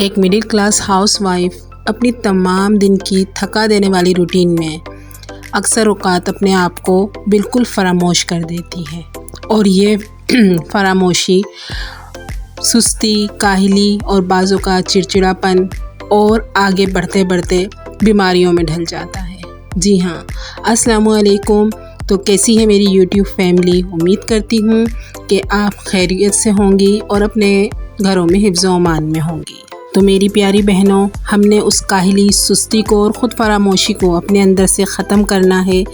एक middle class housewife अपनी तमाम दिन की थका देने वाली रूटीन में अक्सर औक़ात अपने आप को बिल्कुल फ़रामोश कर देती है और ये फ़रामोशी सुस्ती, काहली और बाज़ों का चिड़चिड़ापन और आगे बढ़ते बढ़ते बीमारियों में ढल जाता है। जी हाँ, अस्सलामुअलैकुम। तो कैसी है मेरी यूट्यूब फैमिली? उम्मीद करती हूँ कि आप खैरियत से होंगी और अपने घरों में हिफ्ज़ व अमान में होंगी। तो मेरी प्यारी बहनों, हमने उस काहली, सुस्ती को और ख़ुद फरामोशी को अपने अंदर से ख़त्म करना है,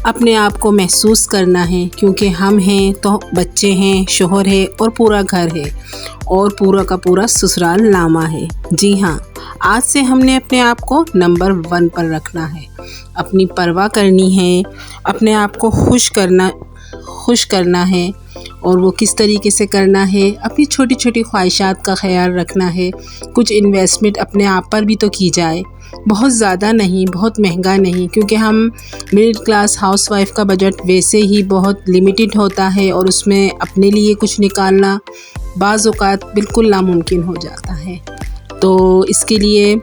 अपने आप को महसूस करना है, क्योंकि हम हैं तो बच्चे हैं, शोहर है और पूरा घर है और पूरा का पूरा ससुराल लामा है। जी हाँ, आज से हमने अपने आप को नंबर 1 पर रखना है, अपनी परवाह करनी है, अपने आप को खुश करना है। और वो किस तरीके से करना है? अपनी छोटी छोटी ख्वाहिशात का ख्याल रखना है। कुछ इन्वेस्टमेंट अपने आप पर भी तो की जाए, बहुत ज़्यादा नहीं, बहुत महंगा नहीं, क्योंकि हम मिडिल क्लास हाउसवाइफ का बजट वैसे ही बहुत लिमिटेड होता है और उसमें अपने लिए कुछ निकालना बाज़ औक़ात बिल्कुल नामुमकिन हो जाता है। तो इसके लिए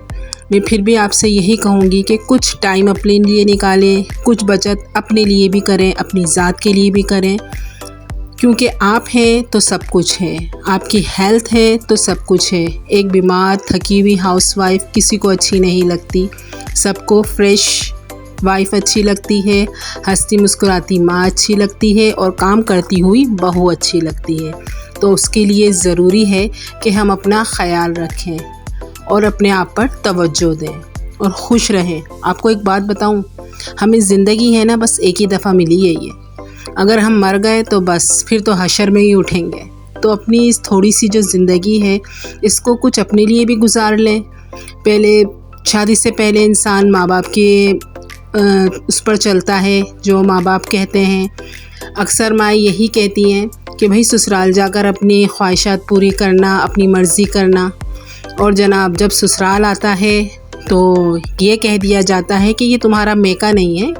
मैं फिर भी आपसे यही कहूँगी कि कुछ टाइम अपने लिए निकालें, कुछ बचत अपने लिए भी करें, अपनी ज़ात के लिए भी करें, क्योंकि आप हैं तो सब कुछ है, आपकी हेल्थ है तो सब कुछ है। एक बीमार थकी हुई हाउसवाइफ किसी को अच्छी नहीं लगती, सबको फ्रेश वाइफ अच्छी लगती है, हंसती मुस्कुराती माँ अच्छी लगती है और काम करती हुई बहू अच्छी लगती है। तो उसके लिए ज़रूरी है कि हम अपना ख़याल रखें और अपने आप पर तवज्जो दें और खुश रहें। आपको एक बात बताऊं, हमें ज़िंदगी है ना, बस एक ही दफ़ा मिली है ये। अगर हम मर गए तो बस फिर तो हशर में ही उठेंगे। तो अपनी इस थोड़ी सी जो ज़िंदगी है, इसको कुछ अपने लिए भी गुजार लें। पहले शादी से पहले इंसान माँ बाप के उस पर चलता है, जो माँ बाप कहते हैं। अक्सर माँ यही कहती हैं कि भाई ससुराल जाकर अपनी ख्वाहिशात पूरी करना, अपनी मर्ज़ी करना। और जनाब जब ससुराल आता है तो ये कह दिया जाता है कि ये तुम्हारा मेका नहीं है,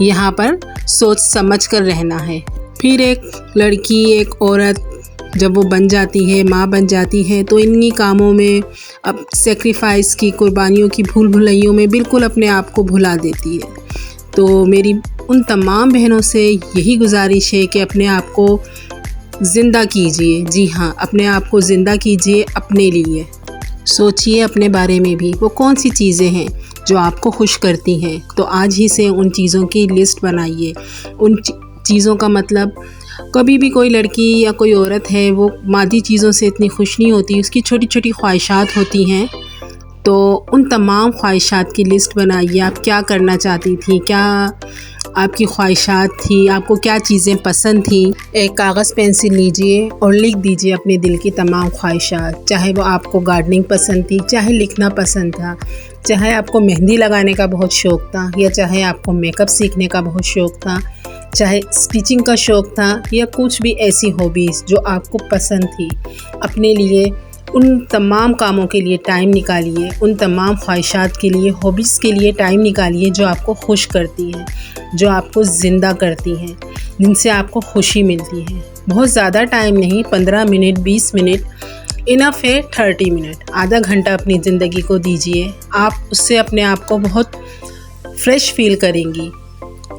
यहाँ पर सोच समझ कर रहना है। फिर एक लड़की, एक औरत जब वो बन जाती है, माँ बन जाती है, तो इन्हीं कामों में, अब सेक्रीफाइस की, कुर्बानियों की भूल भुलैयों में बिल्कुल अपने आप को भुला देती है। तो मेरी उन तमाम बहनों से यही गुजारिश है कि अपने आप को ज़िंदा कीजिए। जी हाँ, अपने आप को ज़िंदा कीजिए, अपने लिए सोचिए। अपने बारे में भी वो कौन सी चीज़ें हैं जो आपको खुश करती हैं, तो आज ही से उन चीज़ों की लिस्ट बनाइए। उन चीज़ों का मतलब, कभी भी कोई लड़की या कोई औरत है वो मादी चीज़ों से इतनी खुश नहीं होती, उसकी छोटी छोटी ख्वाहिशात होती हैं। तो उन तमाम ख्वाहिशात की लिस्ट बनाइए। आप क्या करना चाहती थी, क्या आपकी ख्वाहिशात थी, आपको क्या चीज़ें पसंद थी। एक कागज़ पेंसिल लीजिए और लिख दीजिए अपने दिल की तमाम ख्वाहिशात। चाहे वो आपको गार्डनिंग पसंद थी, चाहे लिखना पसंद था, चाहे आपको मेहंदी लगाने का बहुत शौक़ था, या चाहे आपको मेकअप सीखने का बहुत शौक़ था, चाहे स्टिचिंग का शौक़ था, या कुछ भी ऐसी हॉबीज़ जो आपको पसंद थी। अपने लिए उन तमाम कामों के लिए टाइम निकालिए, उन तमाम ख्वाहिशात के लिए, हॉबीज़ के लिए टाइम निकालिए जो आपको खुश करती हैं, जो आपको ज़िंदा करती हैं, जिनसे आपको खुशी मिलती है। बहुत ज़्यादा टाइम नहीं, 15 मिनट, 20 मिनट इनफ है। 30 मिनट, आधा घंटा अपनी ज़िंदगी को दीजिए। आप उससे अपने आप को बहुत फ्रेश फील करेंगी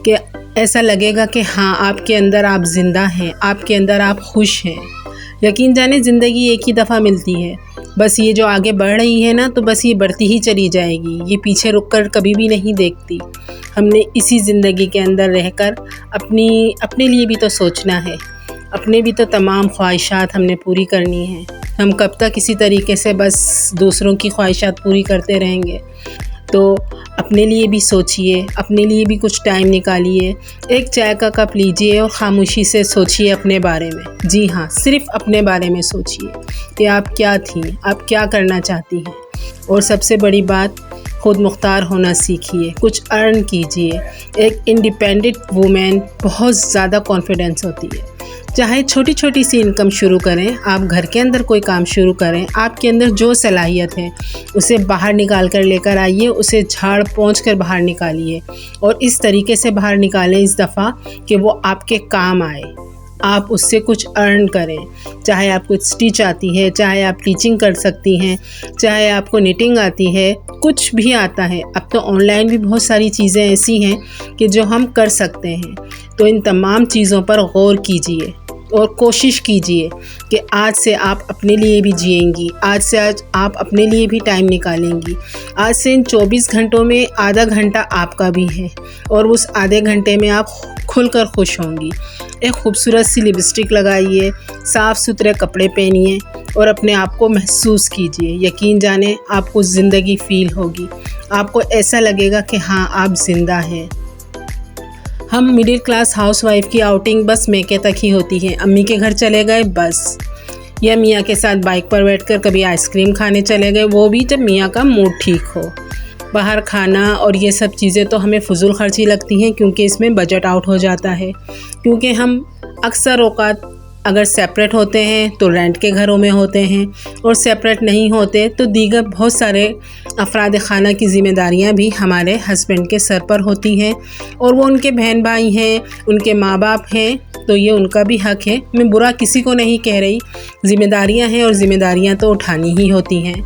कि ऐसा लगेगा कि हाँ, आपके अंदर आप ज़िंदा हैं, आपके अंदर आप खुश हैं। यकीन जाने ज़िंदगी एक ही दफ़ा मिलती है, बस ये जो आगे बढ़ रही है ना, तो बस ये बढ़ती ही चली जाएगी, ये पीछे रुककर कभी भी नहीं देखती। हमने इसी ज़िंदगी के अंदर रहकर अपने लिए भी तो सोचना है, अपने भी तो तमाम ख्वाहिशात हमने पूरी करनी है। हम कब तक इसी तरीके से बस दूसरों की ख्वाहिशात पूरी करते रहेंगे? तो अपने लिए भी सोचिए, अपने लिए भी कुछ टाइम निकालिए। एक चाय का कप लीजिए और ख़ामोशी से सोचिए अपने बारे में। जी हाँ, सिर्फ़ अपने बारे में सोचिए कि आप क्या थी, आप क्या करना चाहती हैं। और सबसे बड़ी बात, खुद मुख्तार होना सीखिए, कुछ अर्न कीजिए। एक इंडिपेंडेंट वूमेन बहुत ज़्यादा कॉन्फिडेंस होती है। चाहे छोटी छोटी सी इनकम शुरू करें, आप घर के अंदर कोई काम शुरू करें, आपके अंदर जो सलाहियत है उसे बाहर निकाल कर लेकर आइए, उसे झाड़ पोंछ कर बाहर निकालिए और इस तरीके से बाहर निकालें इस दफ़ा कि वो आपके काम आए। आप उससे कुछ अर्न करें। चाहे आपको स्टिच आती है, चाहे आप टीचिंग कर सकती हैं, चाहे आपको निटिंग आती है, कुछ भी आता है। अब तो ऑनलाइन भी बहुत सारी चीज़ें ऐसी हैं कि जो हम कर सकते हैं। तो इन तमाम चीज़ों पर गौर कीजिए और कोशिश कीजिए कि आज से आप अपने लिए भी जिएंगी, आज आप अपने लिए भी टाइम निकालेंगी। आज से इन 24 घंटों में आधा घंटा आपका भी है और उस आधे घंटे में आप खुलकर खुश होंगी। एक खूबसूरत सी लिपस्टिक लगाइए, साफ़ सुथरे कपड़े पहनिए और अपने आप को महसूस कीजिए। यकीन जाने आपको ज़िंदगी फ़ील होगी, आपको ऐसा लगेगा कि हाँ, आप ज़िंदा हैं। हम मिडिल क्लास हाउसवाइफ की आउटिंग बस मैके तक ही होती है। अम्मी के घर चले गए बस, या मियाँ के साथ बाइक पर बैठकर कभी आइसक्रीम खाने चले गए, वो भी जब मियाँ का मूड ठीक हो। बाहर खाना और ये सब चीज़ें तो हमें फजूल खर्ची लगती हैं, क्योंकि इसमें बजट आउट हो जाता है। क्योंकि हम अक्सर औक़ात अगर सेपरेट होते हैं तो रेंट के घरों में होते हैं, और सेपरेट नहीं होते तो दीगर बहुत सारे अफराद खाना की ज़िम्मेदारियां भी हमारे हस्बैंड के सर पर होती हैं, और वो उनके बहन भाई हैं, उनके माँ बाप हैं, तो ये उनका भी हक़ है। मैं बुरा किसी को नहीं कह रही, ज़िम्मेदारियां हैं और ज़िम्मेदारियां तो उठानी ही होती हैं।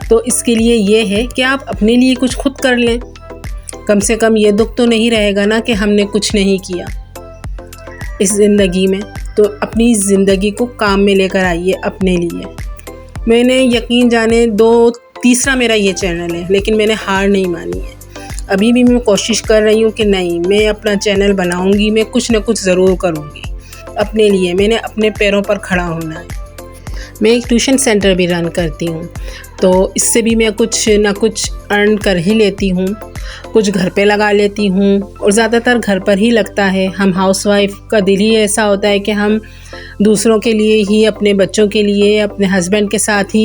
तो इसके लिए ये है कि आप अपने लिए कुछ खुद कर लें। कम से कम ये दुख तो नहीं रहेगा ना कि हमने कुछ नहीं किया इस ज़िंदगी में। तो अपनी ज़िंदगी को काम में लेकर आइए अपने लिए। मैंने यकीन जाने तीसरा मेरा ये चैनल है, लेकिन मैंने हार नहीं मानी है। अभी भी मैं कोशिश कर रही हूँ कि नहीं, मैं अपना चैनल बनाऊँगी, मैं कुछ न कुछ ज़रूर करूँगी अपने लिए। मैंने अपने पैरों पर खड़ा होना है। मैं एक ट्यूशन सेंटर भी रन करती हूँ, तो इससे भी मैं कुछ ना कुछ अर्न कर ही लेती हूँ, कुछ घर पे लगा लेती हूँ, और ज़्यादातर घर पर ही लगता है। हम हाउसवाइफ का दिल ही ऐसा होता है कि हम दूसरों के लिए ही, अपने बच्चों के लिए, अपने हस्बैंड के साथ ही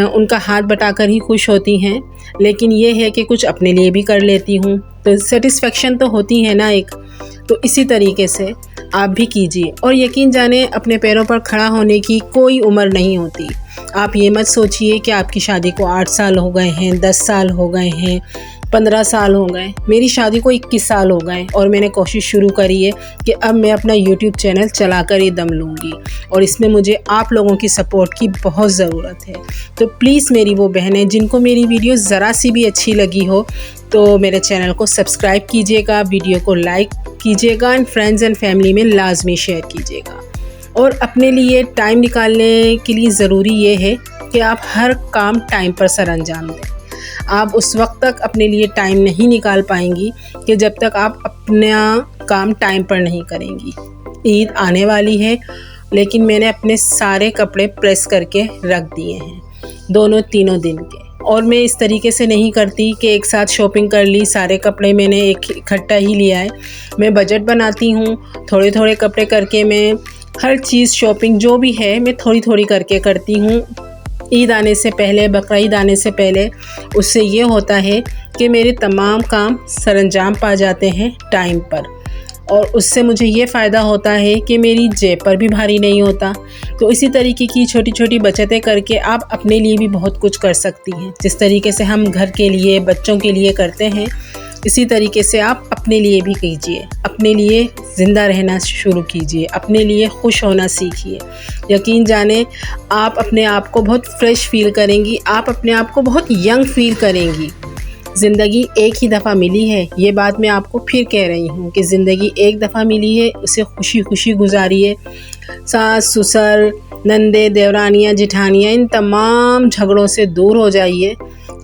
उनका हाथ बटाकर ही खुश होती हैं। लेकिन ये है कि कुछ अपने लिए भी कर लेती हूँ, तो सेटिस्फेक्शन तो होती है ना एक। तो इसी तरीके से आप भी कीजिए, और यकीन जाने अपने पैरों पर खड़ा होने की कोई उम्र नहीं होती। आप ये मत सोचिए कि आपकी शादी को 8 साल हो गए हैं, 10 साल हो गए हैं, 15 साल हो गए। मेरी शादी को 21 साल हो गए, और मैंने कोशिश शुरू करी है कि अब मैं अपना YouTube चैनल चलाकर ही दम लूँगी, और इसमें मुझे आप लोगों की सपोर्ट की बहुत ज़रूरत है। तो प्लीज़ मेरी वो बहनें जिनको मेरी वीडियो ज़रा सी भी अच्छी लगी हो, तो मेरे चैनल को सब्सक्राइब कीजिएगा, वीडियो को लाइक कीजिएगा, एंड फ्रेंड्स एंड फैमिली में लाजमी शेयर कीजिएगा। और अपने लिए टाइम निकालने के लिए ज़रूरी ये है कि आप हर काम टाइम पर सर अंजाम दें। आप उस वक्त तक अपने लिए टाइम नहीं निकाल पाएंगी कि जब तक आप अपना काम टाइम पर नहीं करेंगी। ईद आने वाली है, लेकिन मैंने अपने सारे कपड़े प्रेस करके रख दिए हैं, तीनों दिन के। और मैं इस तरीके से नहीं करती कि एक साथ शॉपिंग कर ली, सारे कपड़े मैंने एक इकट्ठा ही लिया है। मैं बजट बनाती हूँ, थोड़े थोड़े कपड़े करके मैं हर चीज़ शॉपिंग जो भी है मैं थोड़ी थोड़ी करके करती हूँ। ईद आने से पहले, बकरीद आने से पहले, उससे ये होता है कि मेरे तमाम काम सरअंजाम पा जाते हैं टाइम पर, और उससे मुझे ये फ़ायदा होता है कि मेरी जेब पर भी भारी नहीं होता। तो इसी तरीके की छोटी छोटी बचतें करके आप अपने लिए भी बहुत कुछ कर सकती हैं। जिस तरीके से हम घर के लिए, बच्चों के लिए करते हैं, इसी तरीके से आप अपने लिए भी कीजिए। अपने लिए ज़िंदा रहना शुरू कीजिए, अपने लिए खुश होना सीखिए। यकीन जाने आप अपने आप को बहुत फ्रेश फील करेंगी, आप अपने आप को बहुत यंग फील करेंगी। ज़िंदगी एक ही दफ़ा मिली है, ये बात मैं आपको फिर कह रही हूँ कि ज़िंदगी एक दफ़ा मिली है, उसे खुशी खुशी गुजारिए। सास ससुर, नंदे, देवरानियाँ, जिठानियाँ, इन तमाम झगड़ों से दूर हो जाइए।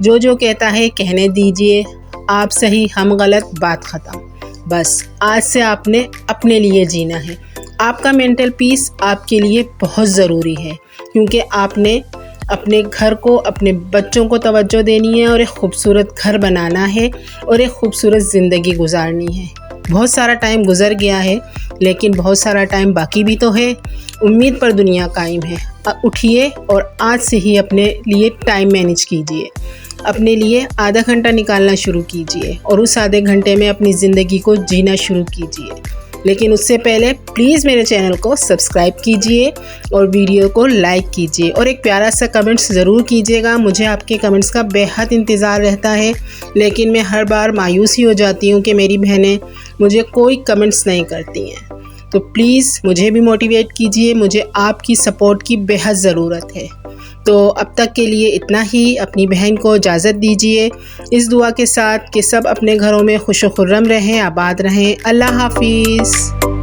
जो कहता है कहने दीजिए, आप सही हम गलत, बात ख़त्म। बस आज से आपने अपने लिए जीना है। आपका मेंटल पीस आपके लिए बहुत ज़रूरी है, क्योंकि आपने अपने घर को, अपने बच्चों को तवज्जो देनी है, और एक खूबसूरत घर बनाना है, और एक खूबसूरत ज़िंदगी गुजारनी है। बहुत सारा टाइम गुज़र गया है, लेकिन बहुत सारा टाइम बाकी भी तो है। उम्मीद पर दुनिया कायम है। उठिए और आज से ही अपने लिए टाइम मैनेज कीजिए। अपने लिए आधा घंटा निकालना शुरू कीजिए, और उस आधे घंटे में अपनी ज़िंदगी को जीना शुरू कीजिए। लेकिन उससे पहले प्लीज़ मेरे चैनल को सब्सक्राइब कीजिए और वीडियो को लाइक कीजिए, और एक प्यारा सा कमेंट्स ज़रूर कीजिएगा। मुझे आपके कमेंट्स का बेहद इंतज़ार रहता है, लेकिन मैं हर बार मायूस ही हो जाती हूँ कि मेरी बहनें मुझे कोई कमेंट्स नहीं करती हैं। तो प्लीज़ मुझे भी मोटिवेट कीजिए, मुझे आपकी सपोर्ट की बेहद ज़रूरत है। तो अब तक के लिए इतना ही। अपनी बहन को इजाज़त दीजिए इस दुआ के साथ कि सब अपने घरों में खुश व खुर्रम रहें, आबाद रहें। अल्लाह हाफिज़।